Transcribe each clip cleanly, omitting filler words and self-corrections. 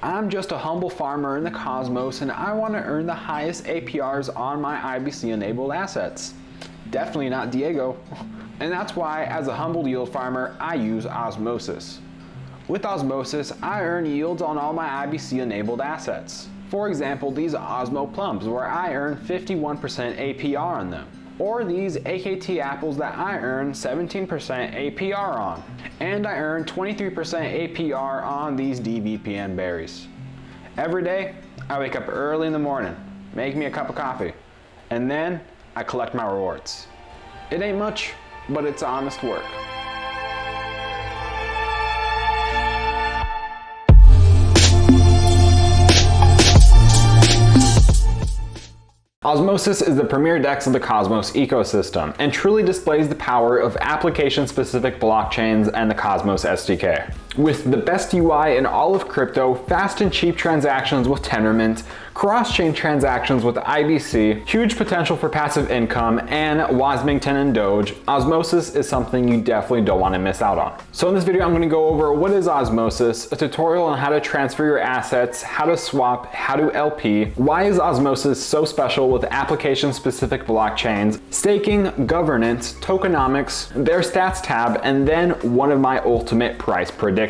I'm just a humble farmer in the cosmos and I want to earn the highest APRs on my IBC enabled assets. Definitely not Diego. And that's why, as a humble yield farmer, I use Osmosis. With Osmosis, I earn yields on all my IBC enabled assets. For example, these Osmo plums where I earn 51% APR on them. Or these AKT apples that I earn 17% APR on. And I earn 23% APR on these DVPN berries. Every day, I wake up early in the morning, make me a cup of coffee, and then I collect my rewards. It ain't much, but it's honest work. Osmosis is the premier DEX of the Cosmos ecosystem and truly displays the power of application-specific blockchains and the Cosmos SDK. With the best UI in all of crypto, fast and cheap transactions with Tendermint, cross-chain transactions with IBC, huge potential for passive income, and Wasmington and Doge, Osmosis is something you definitely don't want to miss out on. So in this video, I'm going to go over what is Osmosis, a tutorial on how to transfer your assets, how to swap, how to LP, why is Osmosis so special with application-specific blockchains, staking, governance, tokenomics, their stats tab, and then one of my ultimate price predictions.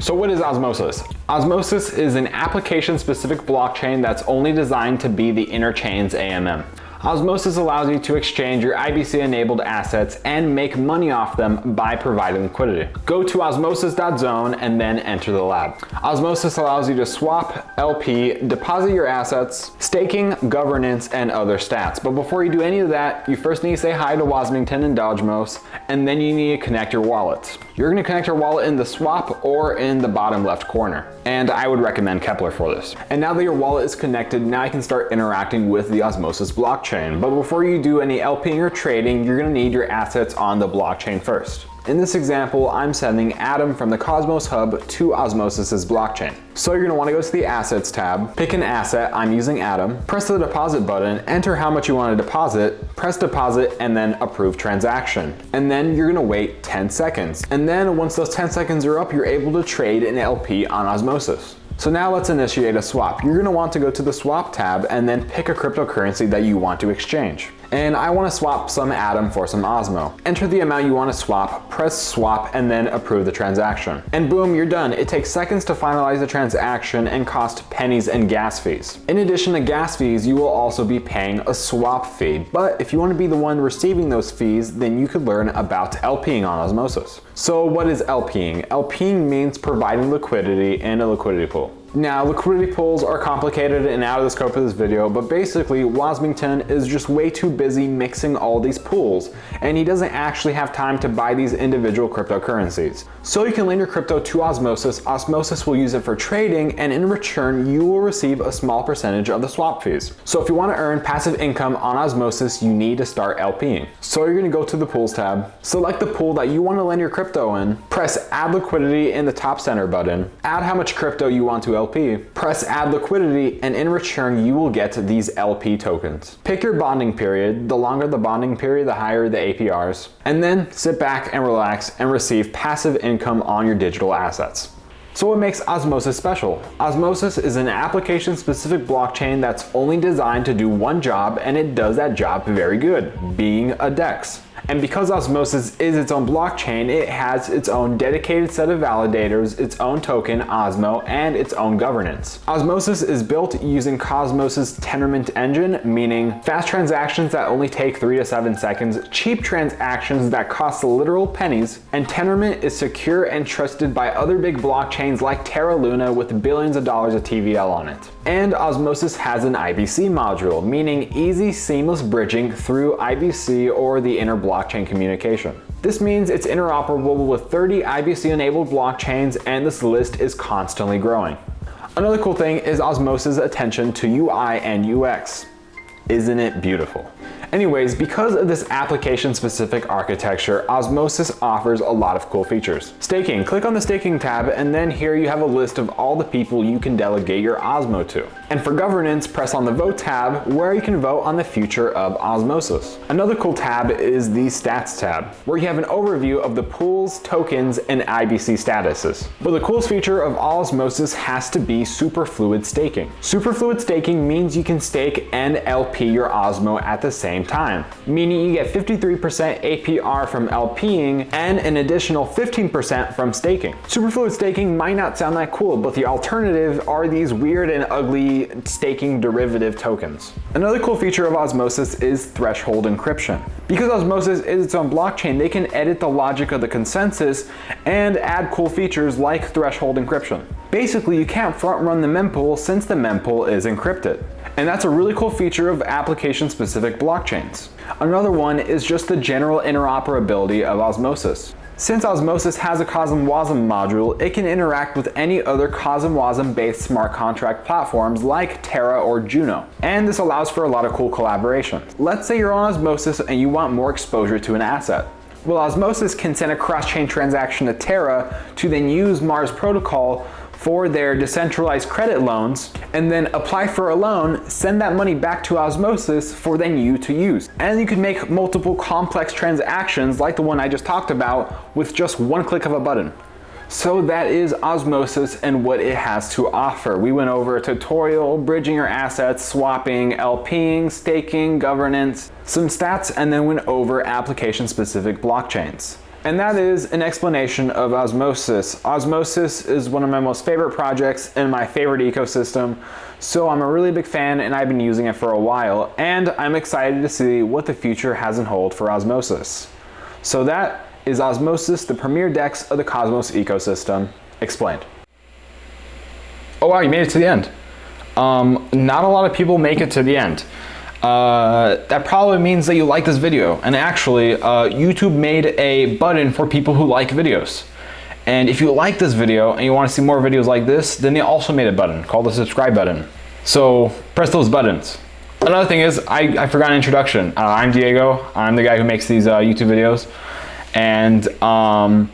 So what is Osmosis? Osmosis is an application-specific blockchain that's only designed to be the interchain's AMM. Osmosis allows you to exchange your IBC-enabled assets and make money off them by providing liquidity. Go to osmosis.zone and then enter the lab. Osmosis allows you to swap, LP, deposit your assets, staking, governance, and other stats. But before you do any of that, you first need to say hi to Wasmington and Dodgemos, and then you need to connect your wallets. You're going to connect your wallet in the swap or in the bottom left corner. And I would recommend Kepler for this. And now that your wallet is connected, now you can start interacting with the Osmosis blockchain. But before you do any LPing or trading, you're going to need your assets on the blockchain first. In this example, I'm sending Atom from the Cosmos Hub to Osmosis's blockchain. So you're going to want to go to the Assets tab, pick an asset, I'm using Atom, press the deposit button, enter how much you want to deposit, press deposit, and then approve transaction. And then you're going to wait 10 seconds. And then once those 10 seconds are up, you're able to trade an LP on Osmosis. So now let's initiate a swap. You're going to want to go to the swap tab and then pick a cryptocurrency that you want to exchange. And I want to swap some Atom for some Osmo. Enter the amount you want to swap, press swap, and then approve the transaction. And boom, you're done. It takes seconds to finalize the transaction and cost pennies and gas fees. In addition to gas fees, you will also be paying a swap fee. But if you want to be the one receiving those fees, then you could learn about LPing on Osmosis. So what is LPing? LPing means providing liquidity in a liquidity pool. Now, liquidity pools are complicated and out of the scope of this video, but basically, Wasmington is just way too busy mixing all these pools, and he doesn't actually have time to buy these individual cryptocurrencies. So you can lend your crypto to Osmosis, Osmosis will use it for trading, and in return, you will receive a small percentage of the swap fees. So if you want to earn passive income on Osmosis, you need to start LPing. So you're going to go to the Pools tab, select the pool that you want to lend your crypto in, press Add Liquidity in the top center button, add how much crypto you want to LP, press Add Liquidity, and in return you will get these LP tokens. Pick your bonding period. The longer the bonding period, the higher the APRs. And then sit back and relax and receive passive income on your digital assets. So what makes Osmosis special? Osmosis is an application-specific blockchain that's only designed to do one job, and it does that job very good, being a DEX. And because Osmosis is its own blockchain, it has its own dedicated set of validators, its own token, Osmo, and its own governance. Osmosis is built using Cosmos' Tendermint engine, meaning fast transactions that only take 3 to 7 seconds, cheap transactions that cost literal pennies, and Tendermint is secure and trusted by other big blockchains like Terra Luna with billions of dollars of TVL on it. And Osmosis has an IBC module, meaning easy, seamless bridging through IBC or the inner blockchain communication. This means it's interoperable with 30 IBC-enabled blockchains, and this list is constantly growing. Another cool thing is Osmosis' attention to UI and UX. Isn't it beautiful? Anyways, because of this application-specific architecture, Osmosis offers a lot of cool features. Staking. Click on the Staking tab, and then here you have a list of all the people you can delegate your Osmo to. And for governance, press on the Vote tab, where you can vote on the future of Osmosis. Another cool tab is the Stats tab, where you have an overview of the pools, tokens, and IBC statuses. But the coolest feature of Osmosis has to be Superfluid Staking. Superfluid Staking means you can stake and LP your Osmo at the same time, meaning you get 53% APR from LPing and an additional 15% from staking. Superfluid staking might not sound that cool, but the alternative are these weird and ugly staking derivative tokens. Another cool feature of Osmosis is threshold encryption. Because Osmosis is its own blockchain, they can edit the logic of the consensus and add cool features like threshold encryption. Basically, you can't front run the mempool since the mempool is encrypted. And that's a really cool feature of application-specific blockchains. Another one is just the general interoperability of Osmosis. Since Osmosis has a COSM-WASM module, it can interact with any other COSM-WASM-based smart contract platforms like Terra or Juno. And this allows for a lot of cool collaboration. Let's say you're on Osmosis and you want more exposure to an asset. Well, Osmosis can send a cross-chain transaction to Terra to then use Mars Protocol for their decentralized credit loans, and then apply for a loan, send that money back to Osmosis for then you to use. And you can make multiple complex transactions like the one I just talked about with just one click of a button. So that is Osmosis and what it has to offer. We went over a tutorial, bridging your assets, swapping, LPing, staking, governance, some stats, and then went over application-specific blockchains. And that is an explanation of Osmosis. Osmosis is one of my most favorite projects and my favorite ecosystem, so I'm a really big fan and I've been using it for a while, and I'm excited to see what the future has in hold for Osmosis. So that is Osmosis, the premier DEX of the Cosmos ecosystem, explained. Oh wow, you made it to the end. Not a lot of people make it to the end. That probably means that you like this video. And actually, YouTube made a button for people who like videos. And if you like this video and you want to see more videos like this, then they also made a button called the subscribe button. So press those buttons. Another thing is, I forgot an introduction. I'm Diego. I'm the guy who makes these YouTube videos. And I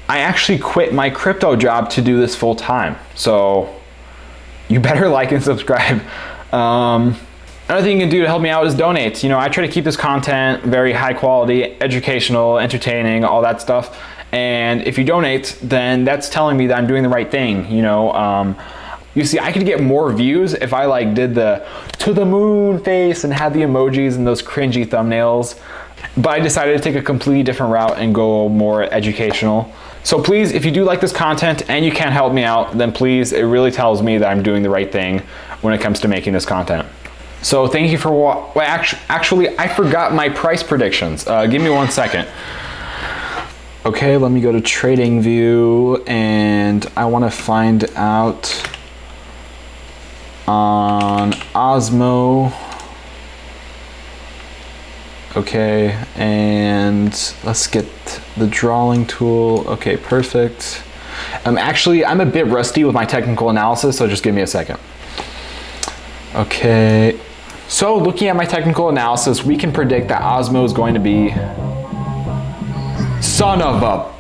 actually quit my crypto job to do this full time. So you better like and subscribe. Another thing you can do to help me out is donate. You know, I try to keep this content very high quality, educational, entertaining, all that stuff. And if you donate, then that's telling me that I'm doing the right thing. You know, you see, I could get more views if I like did the to the moon face and had the emojis and those cringy thumbnails. But I decided to take a completely different route and go more educational. So please, if you do like this content and you can't help me out, then please, it really tells me that I'm doing the right thing when it comes to making this content. So thank you for actually, I forgot my price predictions. Give me 1 second. Okay, let me go to Trading View, and I want to find out on Osmo. Okay, and let's get the drawing tool. Okay, perfect. Actually, I'm a bit rusty with my technical analysis, so just give me a second. Okay. So looking at my technical analysis, we can predict that Osmo is going to be son of a